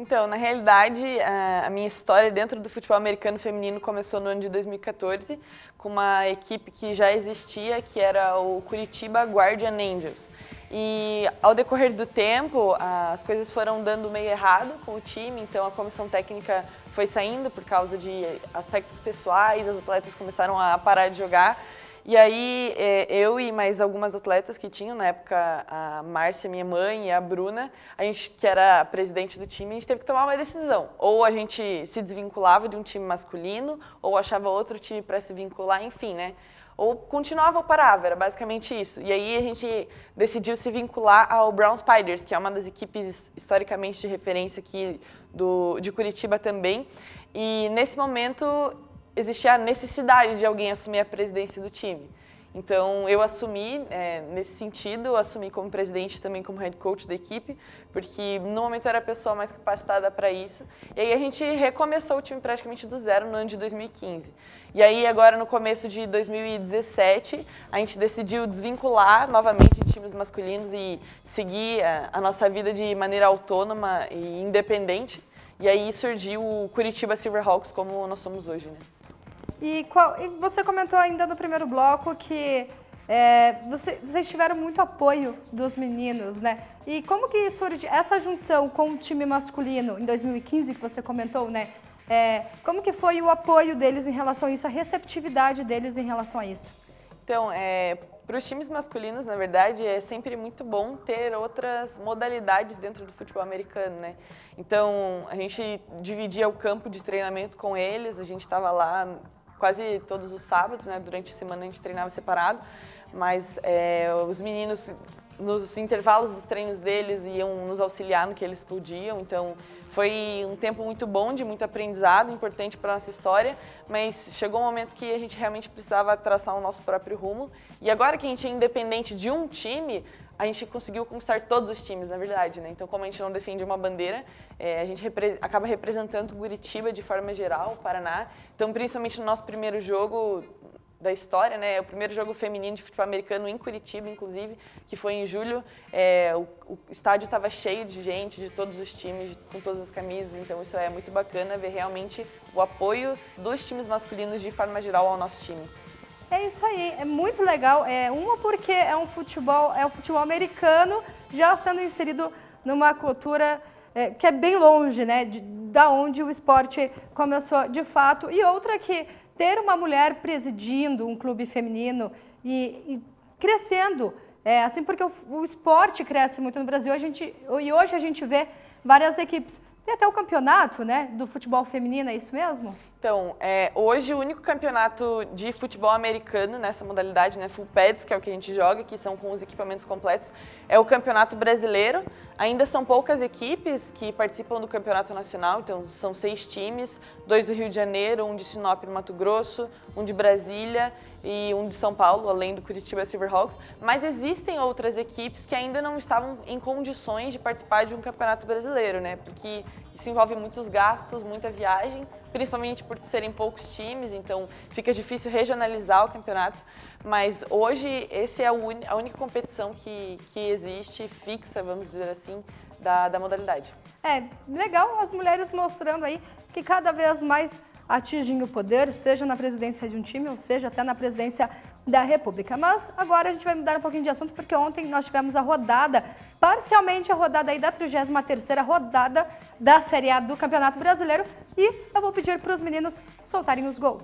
Então, na realidade, a minha história dentro do futebol americano feminino começou no ano de 2014, com uma equipe que já existia, que era o Curitiba Guardian Angels. E ao decorrer do tempo, as coisas foram dando meio errado com o time, então a comissão técnica foi saindo por causa de aspectos pessoais, as atletas começaram a parar de jogar. E aí, eu e mais algumas atletas que tinham, na época, a Márcia, minha mãe, e a Bruna, a gente, que era a presidente do time, a gente teve que tomar uma decisão. Ou a gente se desvinculava de um time masculino, ou achava outro time para se vincular, enfim, né? Ou continuava ou parava, era basicamente isso. E aí a gente decidiu se vincular ao Brown Spiders, que é uma das equipes historicamente de referência aqui de Curitiba também. E nesse momento existia a necessidade de alguém assumir a presidência do time. Então, eu assumi, nesse sentido, eu assumi como presidente também como head coach da equipe, porque no momento eu era a pessoa mais capacitada para isso. E aí a gente recomeçou o time praticamente do zero no ano de 2015. E aí agora no começo de 2017, a gente decidiu desvincular novamente de times masculinos e seguir a nossa vida de maneira autônoma e independente. E aí surgiu o Curitiba Silverhawks como nós somos hoje, né? E você comentou ainda no primeiro bloco que vocês tiveram muito apoio dos meninos, né? E como que surge essa junção com o time masculino em 2015 que você comentou, né? Como que foi o apoio deles em relação a isso, a receptividade deles em relação a isso? Então, para os times masculinos, na verdade, é sempre muito bom ter outras modalidades dentro do futebol americano, né? Então, a gente dividia o campo de treinamento com eles, a gente estava lá quase todos os sábados, né? Durante a semana a gente treinava separado, mas os meninos, nos intervalos dos treinos deles, iam nos auxiliar no que eles podiam, então foi um tempo muito bom, de muito aprendizado, importante para a nossa história, mas chegou um momento que a gente realmente precisava traçar o nosso próprio rumo, e agora que a gente é independente de um time, a gente conseguiu conquistar todos os times, na verdade, né? Então, como a gente não defende uma bandeira, a gente acaba representando Curitiba de forma geral, o Paraná. Então, principalmente no nosso primeiro jogo da história, né? O primeiro jogo feminino de futebol americano em Curitiba, inclusive, que foi em julho. O estádio estava cheio de gente, de todos os times, com todas as camisas. Então, isso é muito bacana, ver realmente o apoio dos times masculinos de forma geral ao nosso time. É isso aí, é muito legal. Porque é o futebol americano já sendo inserido numa cultura que é bem longe, né, da onde o esporte começou de fato. E outra que ter uma mulher presidindo um clube feminino e crescendo, assim, porque o esporte cresce muito no Brasil. E hoje a gente vê várias equipes. Tem até o campeonato, né, do futebol feminino, é isso mesmo? Então, hoje o único campeonato de futebol americano nessa modalidade, né, Full Pads, que é o que a gente joga, que são com os equipamentos completos, é o Campeonato Brasileiro. Ainda são poucas equipes que participam do Campeonato Nacional, então são 6 times, 2 do Rio de Janeiro, 1 de Sinop, no Mato Grosso, 1 de Brasília e 1 de São Paulo, além do Curitiba Silverhawks. Mas existem outras equipes que ainda não estavam em condições de participar de um Campeonato Brasileiro, né, porque isso envolve muitos gastos, muita viagem, principalmente por serem poucos times, então fica difícil regionalizar o campeonato. Mas hoje essa é a única competição que existe, fixa, vamos dizer assim, da modalidade. Legal as mulheres mostrando aí que cada vez mais atingem o poder, seja na presidência de um time ou seja até na presidência da República. Mas agora a gente vai mudar um pouquinho de assunto, porque ontem nós tivemos a rodada, parcialmente a rodada aí da 33ª rodada da Série A do Campeonato Brasileiro, e eu vou pedir para os meninos soltarem os gols.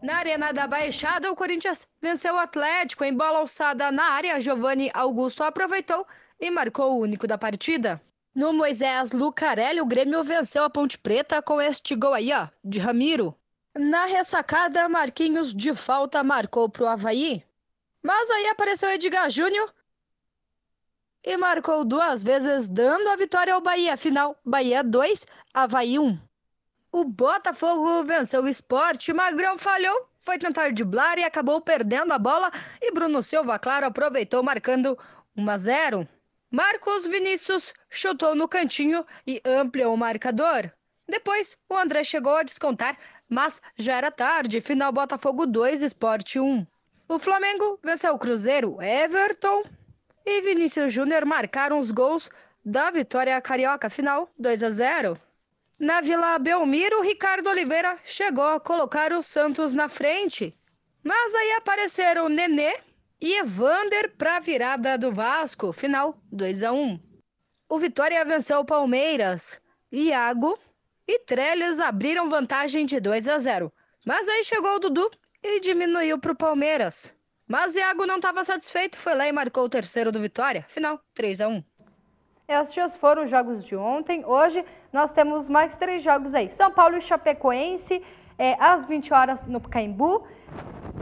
Na Arena da Baixada, o Corinthians venceu o Atlético em bola alçada na área. Giovanni Augusto aproveitou e marcou o único da partida. No Moisés Lucarelli, o Grêmio venceu a Ponte Preta com este gol aí, ó, de Ramiro. Na ressacada, Marquinhos de falta marcou para o Avaí. Mas aí apareceu Edgar Júnior e marcou 2 vezes, dando a vitória ao Bahia. Final, Bahia 2, Avaí 1. O Botafogo venceu o Sport, Magrão falhou, foi tentar driblar e acabou perdendo a bola. E Bruno Silva, claro, aproveitou, marcando 1-0. Marcos Vinícius chutou no cantinho e ampliou o marcador. Depois, o André chegou a descontar, mas já era tarde. Final, Botafogo 2, Sport 1. O Flamengo venceu o Cruzeiro. Everton e Vinícius Júnior marcaram os gols da vitória carioca. Final, 2-0. Na Vila Belmiro, Ricardo Oliveira chegou a colocar o Santos na frente. Mas aí apareceram Nenê e Evander para a virada do Vasco. Final, 2-1. O Vitória venceu o Palmeiras. Iago e Trellis abriram vantagem de 2-0. Mas aí chegou o Dudu e diminuiu para o Palmeiras. Mas Iago não estava satisfeito, foi lá e marcou o terceiro do Vitória. Final, 3-1. Estes foram os jogos de ontem. Hoje nós temos mais 3 jogos aí. São Paulo e Chapecoense, às 20 horas no Pacaembu.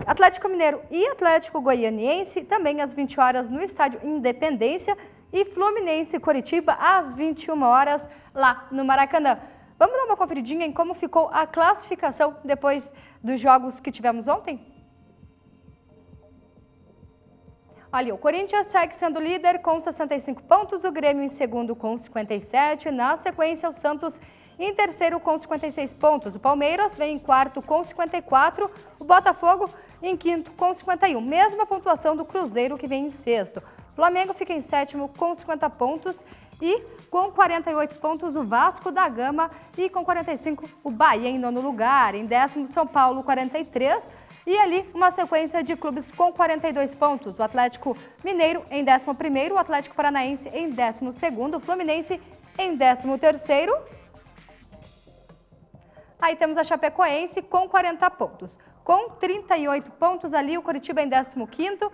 Atlético Mineiro e Atlético Goianiense, também às 20 horas no Estádio Independência. E Fluminense e Coritiba, às 21 horas lá no Maracanã. Vamos dar uma conferidinha em como ficou a classificação depois dos jogos que tivemos ontem? Ali, o Corinthians segue sendo líder com 65 pontos, o Grêmio em segundo com 57, na sequência o Santos em terceiro com 56 pontos, o Palmeiras vem em quarto com 54, o Botafogo em quinto com 51, mesma pontuação do Cruzeiro que vem em sexto. O Flamengo fica em sétimo com 50 pontos e com 48 pontos o Vasco da Gama e com 45 o Bahia em nono lugar, em décimo São Paulo 43. E ali, uma sequência de clubes com 42 pontos. O Atlético Mineiro em 11º, o Atlético Paranaense em 12º, o Fluminense em 13º. Aí temos a Chapecoense com 40 pontos. Com 38 pontos ali, o Coritiba em 15º.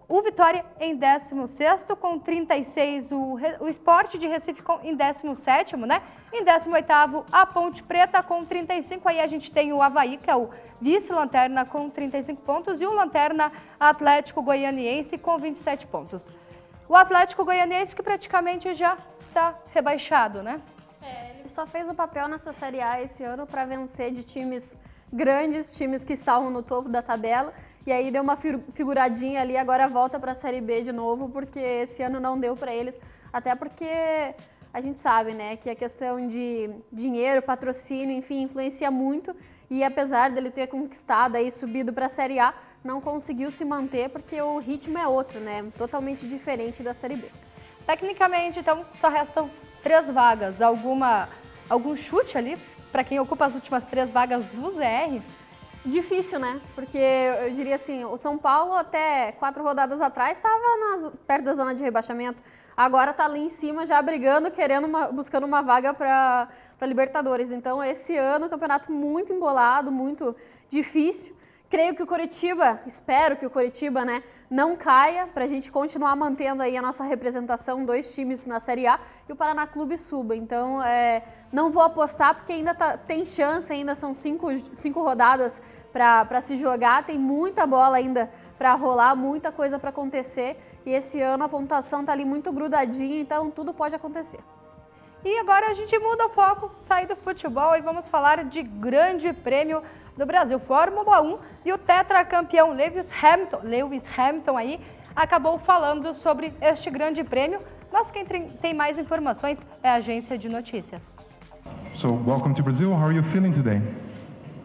O Vitória em 16º, com 36, o Sport de Recife em 17º, né? Em 18º, a Ponte Preta com 35, aí a gente tem o Avaí, que é o vice-lanterna com 35 pontos, e o lanterna Atlético Goianiense com 27 pontos. O Atlético Goianiense que praticamente já está rebaixado, né? Ele só fez o papel nessa Série A esse ano para vencer de times grandes, times que estavam no topo da tabela. e aí deu uma figuradinha ali, agora volta para a Série B de novo, porque esse ano não deu para eles, até porque a gente sabe, né, que a questão de dinheiro, patrocínio, enfim, influencia muito, e apesar dele ter conquistado aí, subido para a Série A, não conseguiu se manter porque o ritmo é outro, né, totalmente diferente da Série B. Tecnicamente, então, só restam 3 vagas. Algum chute ali para quem ocupa as últimas 3 vagas do ZR? Difícil, né? Porque eu diria assim, o São Paulo até 4 rodadas atrás estava perto da zona de rebaixamento. Agora está ali em cima já brigando, buscando uma vaga para Libertadores. Então esse ano, campeonato muito embolado, muito difícil. Creio que o Coritiba, espero que o Coritiba, né, não caia, para a gente continuar mantendo aí a nossa representação, 2 times na Série A, e o Paraná Clube suba. Então, não vou apostar porque ainda tem chance, ainda são 5 rodadas para se jogar, tem muita bola ainda para rolar, muita coisa para acontecer, e esse ano a pontuação está ali muito grudadinha, então tudo pode acontecer. E agora a gente muda o foco, sai do futebol e vamos falar de Grande Prêmio do Brasil, Fórmula 1, e o tetracampeão Lewis Hamilton aí acabou falando sobre este grande prêmio, mas quem tem mais informações é a agência de notícias. So, welcome to Brazil. How are you feeling today?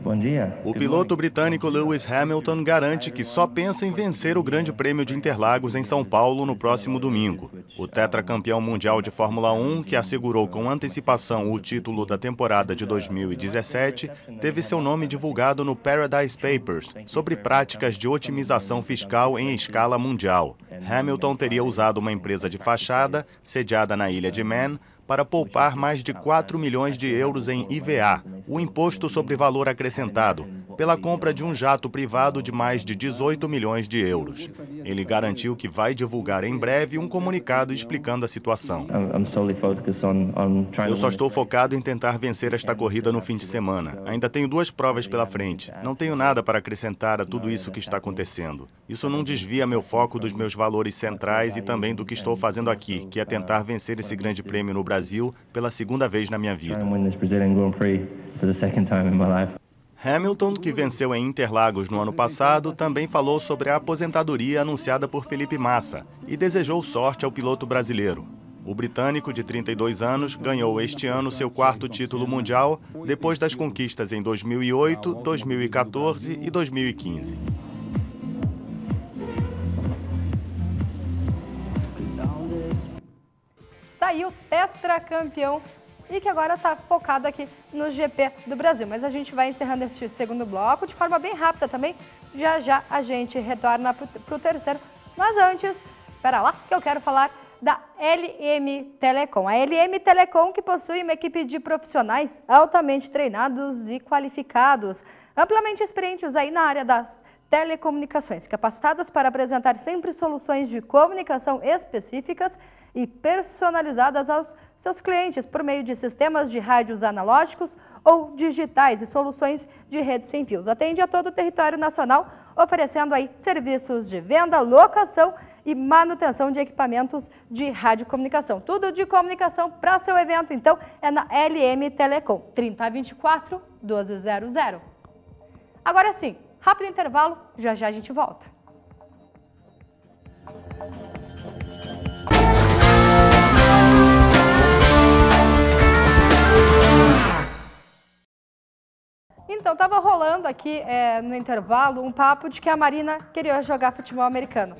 Bom dia. O piloto britânico Lewis Hamilton garante que só pensa em vencer o Grande Prêmio de Interlagos em São Paulo no próximo domingo. O tetracampeão mundial de Fórmula 1, que assegurou com antecipação o título da temporada de 2017, teve seu nome divulgado no Paradise Papers sobre práticas de otimização fiscal em escala mundial. Hamilton teria usado uma empresa de fachada, sediada na ilha de Man, para poupar mais de 4 milhões de euros em IVA, o Imposto sobre Valor Acrescentado, pela compra de um jato privado de mais de 18 milhões de euros. Ele garantiu que vai divulgar em breve um comunicado explicando a situação. Eu só estou focado em tentar vencer esta corrida no fim de semana. Ainda tenho 2 provas pela frente. Não tenho nada para acrescentar a tudo isso que está acontecendo. Isso não desvia meu foco dos meus valores centrais e também do que estou fazendo aqui, que é tentar vencer esse grande prêmio no Brasil pela 2ª vez na minha vida. Hamilton, que venceu em Interlagos no ano passado, também falou sobre a aposentadoria anunciada por Felipe Massa e desejou sorte ao piloto brasileiro. O britânico, de 32 anos, ganhou este ano seu 4º título mundial, depois das conquistas em 2008, 2014 e 2015. Está aí o tetracampeão e que agora está focado aqui no GP do Brasil. Mas a gente vai encerrando este segundo bloco de forma bem rápida também. Já a gente retorna para o terceiro. Mas antes, espera lá que eu quero falar da LM Telecom. A LM Telecom, que possui uma equipe de profissionais altamente treinados e qualificados, amplamente experientes aí na área das telecomunicações, capacitados para apresentar sempre soluções de comunicação específicas e personalizadas aos seus clientes por meio de sistemas de rádios analógicos ou digitais e soluções de rede sem fios. Atende a todo o território nacional, oferecendo aí serviços de venda, locação e manutenção de equipamentos de radiocomunicação. Tudo de comunicação para seu evento, então, é na LM Telecom, 3024-1200. Agora sim, rápido intervalo, já a gente volta. Então, estava rolando aqui no intervalo um papo de que a Marina queria jogar futebol americano.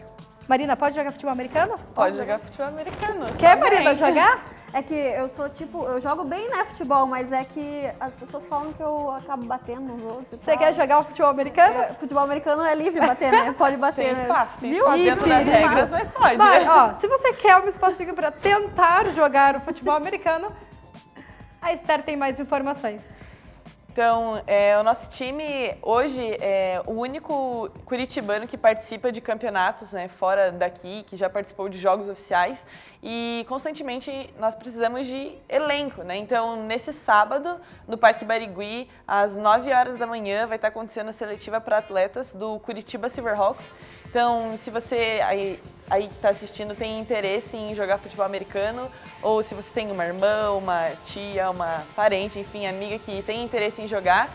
Marina, pode jogar futebol americano? Pode jogar futebol americano. Quer, Marina, jogar? É que eu sou tipo, eu jogo bem, né, futebol, mas é que as pessoas falam que eu acabo batendo nos outros. Você quer jogar um futebol americano? Futebol americano é livre bater, né? Pode bater. Tem espaço, né? dentro das regras, mas pode. Mas, ó, se você quer um espacinho para tentar jogar o futebol americano, a Esther tem mais informações. Então, o nosso time hoje é o único curitibano que participa de campeonatos, né, fora daqui, que já participou de jogos oficiais, e constantemente nós precisamos de elenco, né? Então, nesse sábado, no Parque Barigui, às 9 horas da manhã, vai estar acontecendo a seletiva para atletas do Curitiba Silverhawks. Então, se você aí que está assistindo tem interesse em jogar futebol americano, ou se você tem uma irmã, uma tia, uma parente, enfim, amiga que tem interesse em jogar,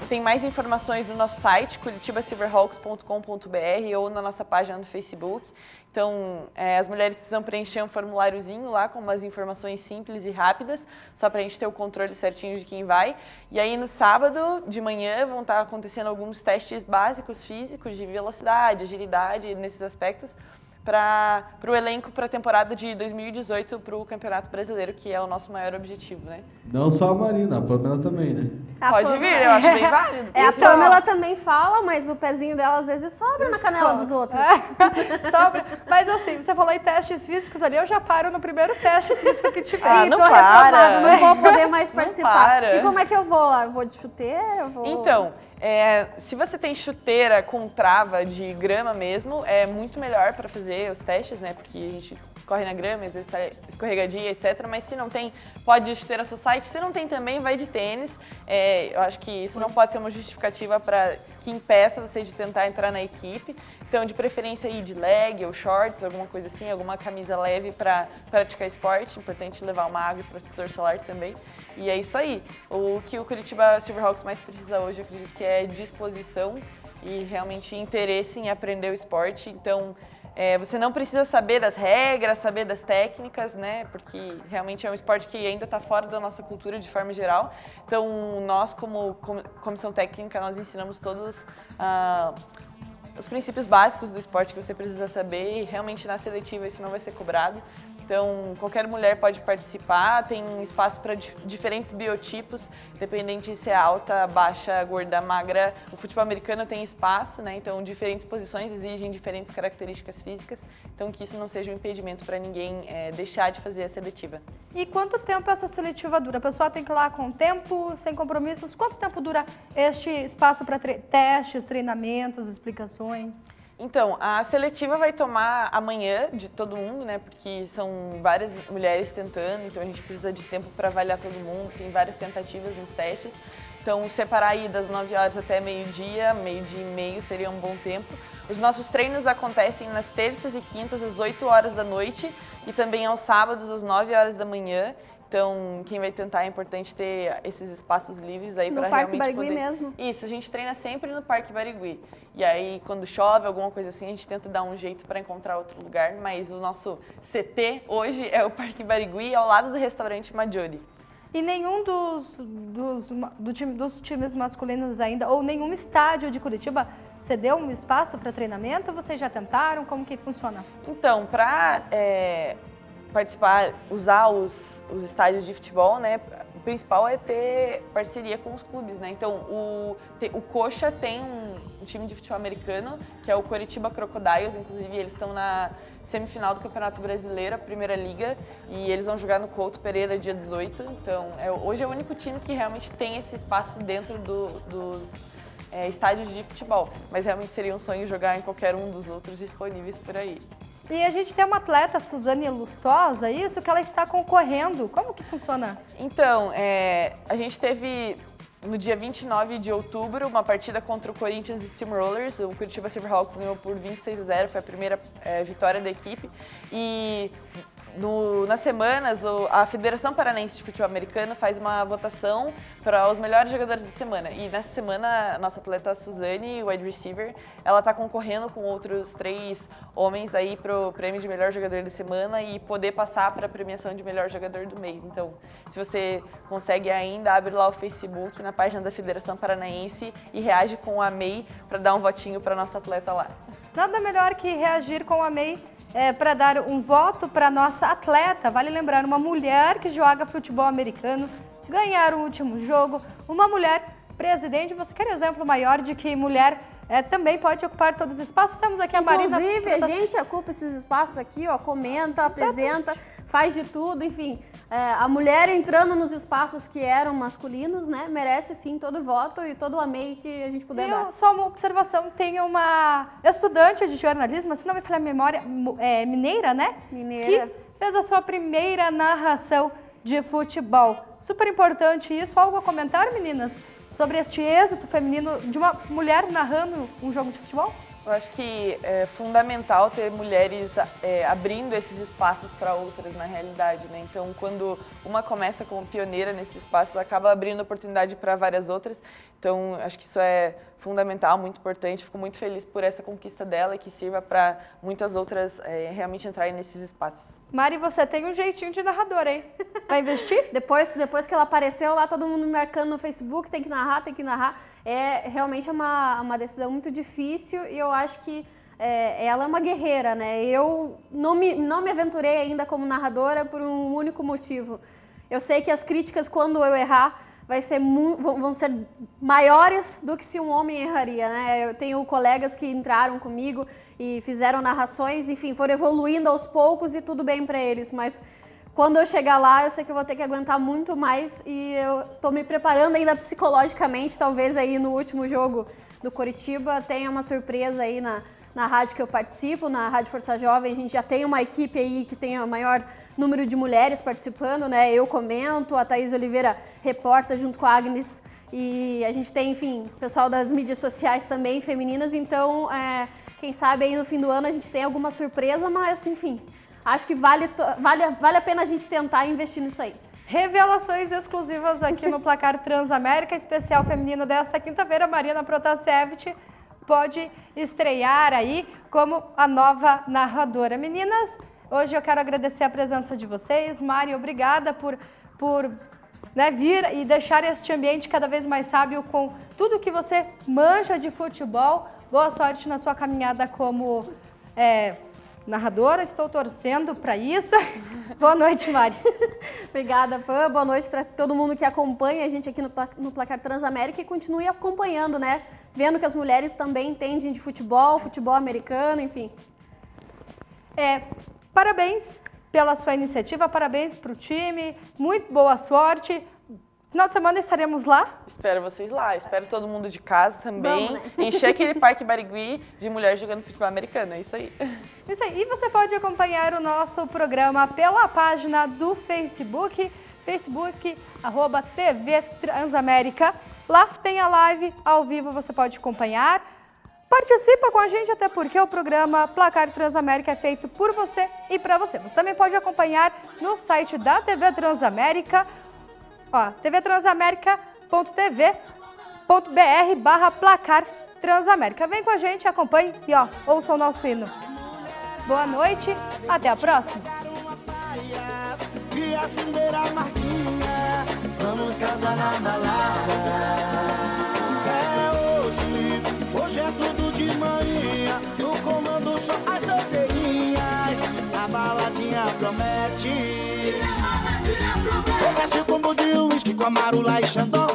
Tem mais informações no nosso site, curitibasilverhawks.com.br, ou na nossa página no Facebook. Então, as mulheres precisam preencher um formuláriozinho lá com umas informações simples e rápidas, só para a gente ter o controle certinho de quem vai. E aí, no sábado de manhã, vão estar acontecendo alguns testes básicos físicos de velocidade, agilidade, nesses aspectos, para o elenco para a temporada de 2018 para o Campeonato Brasileiro, que é o nosso maior objetivo, né? Não só a Marina, a Pamela também, né? Pode vir, eu acho bem válido. A Pamela também fala, mas o pezinho dela às vezes sobra na canela dos outros. Sobra. Mas assim, você falou em testes físicos ali, eu já paro no primeiro teste físico que tiver. Ah, não para. Não vou poder mais participar. Para. E como é que eu vou? Eu vou de chuteira? Então, se você tem chuteira com trava de grama mesmo, é muito melhor para fazer os testes, né? Porque a gente corre na grama, às vezes tá escorregadia, etc. Mas se não tem, pode ir de chuteira society. Se não tem também, vai de tênis. Eu acho que isso não pode ser uma justificativa para que impeça você de tentar entrar na equipe. Então, de preferência aí de leg ou shorts, alguma coisa assim, alguma camisa leve para praticar esporte. Importante levar uma água e protetor solar também. E é isso aí. O que o Curitiba Silverhawks mais precisa hoje, eu acredito que é disposição e realmente interesse em aprender o esporte. Então, você não precisa saber das regras, saber das técnicas, né? Porque realmente é um esporte que ainda está fora da nossa cultura de forma geral. Então, nós, como comissão técnica, nós ensinamos todos os princípios básicos do esporte que você precisa saber, e realmente na seletiva isso não vai ser cobrado. Então, qualquer mulher pode participar, tem espaço para diferentes biotipos, independente se é alta, baixa, gorda, magra. O futebol americano tem espaço, né? Então, diferentes posições exigem diferentes características físicas, então que isso não seja um impedimento para ninguém deixar de fazer a seletiva. E quanto tempo essa seletiva dura? A pessoa tem que ir lá com tempo, sem compromissos? Quanto tempo dura este espaço para testes, treinamentos, explicações? Então, a seletiva vai tomar amanhã de todo mundo, né? Porque são várias mulheres tentando, então a gente precisa de tempo para avaliar todo mundo, tem várias tentativas nos testes. Então, separar aí das 9 horas até meio-dia e meio seria um bom tempo. Os nossos treinos acontecem nas terças e quintas, às 8 horas da noite, e também aos sábados, às 9 horas da manhã. Então, quem vai tentar, é importante ter esses espaços livres aí para realmente poder... No Parque Barigui mesmo? Isso, a gente treina sempre no Parque Barigui. E aí, quando chove, alguma coisa assim, a gente tenta dar um jeito para encontrar outro lugar. Mas o nosso CT hoje é o Parque Barigui, ao lado do restaurante Maggiore. E nenhum dos times masculinos ainda, ou nenhum estádio de Curitiba, cedeu um espaço para treinamento? Vocês já tentaram? Como que funciona? Então, para participar, usar os estádios de futebol, né? O principal é ter parceria com os clubes, né? Então, o Coxa tem um time de futebol americano, que é o Curitiba Crocodiles, inclusive eles estão na semifinal do Campeonato Brasileiro, a Primeira Liga, e eles vão jogar no Couto Pereira dia 18. Então, hoje é o único time que realmente tem esse espaço dentro dos estádios de futebol, mas realmente seria um sonho jogar em qualquer um dos outros disponíveis por aí. E a gente tem uma atleta, Suzane Lustosa, isso que ela está concorrendo. Como que funciona? Então, a gente teve no dia 29 de outubro uma partida contra o Corinthians Steamrollers. O Curitiba Silverhawks ganhou por 26-0, foi a primeira vitória da equipe. E nas semanas, a Federação Paranaense de Futebol Americano faz uma votação para os melhores jogadores da semana. E nessa semana, a nossa atleta Suzane, wide receiver, ela está concorrendo com outros 3 homens aí para o prêmio de melhor jogador da semana e poder passar para a premiação de melhor jogador do mês. Então, se você consegue ainda, abre lá o Facebook, na página da Federação Paranaense, e reage com a MEI para dar um votinho para nossa atleta lá. Nada melhor que reagir com a MEI para dar um voto para nossa atleta. Vale lembrar, uma mulher que joga futebol americano, ganhar o último jogo, uma mulher presidente. Você quer exemplo maior de que mulher também pode ocupar todos os espaços? Temos aqui a Marina. Inclusive, a gente ocupa esses espaços aqui, ó, comenta, apresenta, faz de tudo, enfim. A mulher entrando nos espaços que eram masculinos, né, merece sim todo o voto e todo o amei que a gente puder dar. Só uma observação, tem uma estudante de jornalismo, se não me falha a memória, mineira, né? Mineira. Que fez a sua primeira narração de futebol. Super importante isso. Algo a comentar, meninas, sobre este êxito feminino de uma mulher narrando um jogo de futebol? Eu acho que é fundamental ter mulheres abrindo esses espaços para outras, na realidade, né? Então, quando uma começa como pioneira nesses espaços, acaba abrindo oportunidade para várias outras. Então, acho que isso é fundamental, muito importante. Fico muito feliz por essa conquista dela e que sirva para muitas outras realmente entrarem nesses espaços. Mari, você tem um jeitinho de narradora, hein? Vai investir? Depois que ela apareceu lá, todo mundo me marcando no Facebook, tem que narrar, tem que narrar. É realmente uma decisão muito difícil e eu acho que ela é uma guerreira, né? Eu não me aventurei ainda como narradora por um único motivo. Eu sei que as críticas, quando eu errar, vão ser maiores do que se um homem erraria, né? Eu tenho colegas que entraram comigo e fizeram narrações, enfim, foram evoluindo aos poucos e tudo bem para eles, mas quando eu chegar lá, eu sei que eu vou ter que aguentar muito mais e eu tô me preparando ainda psicologicamente, talvez aí no último jogo do Coritiba tenha uma surpresa aí na rádio que eu participo, na Rádio Força Jovem. A gente já tem uma equipe aí que tem o maior número de mulheres participando, né? Eu comento, a Thaís Oliveira reporta junto com a Agnes e a gente tem, enfim, pessoal das mídias sociais também, femininas, então quem sabe aí no fim do ano a gente tem alguma surpresa, mas enfim, acho que vale a pena a gente tentar investir nisso aí. Revelações exclusivas aqui no Placar Transamérica, especial feminino desta quinta-feira. Marina Protasevich pode estrear aí como a nova narradora. Meninas, hoje eu quero agradecer a presença de vocês. Mari, obrigada por vir e deixar este ambiente cada vez mais sábio com tudo que você manja de futebol. Boa sorte na sua caminhada como narradora, estou torcendo para isso. Boa noite, Mari. Obrigada, Pã. Boa noite para todo mundo que acompanha a gente aqui no Placar Transamérica e continue acompanhando, né? Vendo que as mulheres também entendem de futebol americano, enfim. Parabéns pela sua iniciativa, parabéns para o time, muito boa sorte. Final de semana estaremos lá? Espero vocês lá, espero todo mundo de casa também. Vamos, né? Encher aquele Parque Barigui de mulher jogando futebol americano, é isso aí. Isso aí, e você pode acompanhar o nosso programa pela página do Facebook, @TV Transamérica. Lá tem a live ao vivo, você pode acompanhar. Participa com a gente, até porque o programa Placar Transamérica é feito por você e para você. Você também pode acompanhar no site da TV Transamérica, tvtransamerica.tv.br/Placar Transamérica. Vem com a gente, acompanhe e ouça o nosso hino. Boa noite, até a próxima. E acender a marquinha, vamos casar na balada. Hoje é tudo de manhã, no comando só as solteirinhas. A baladinha promete. Desce o combo de uísque com a marula e xandão.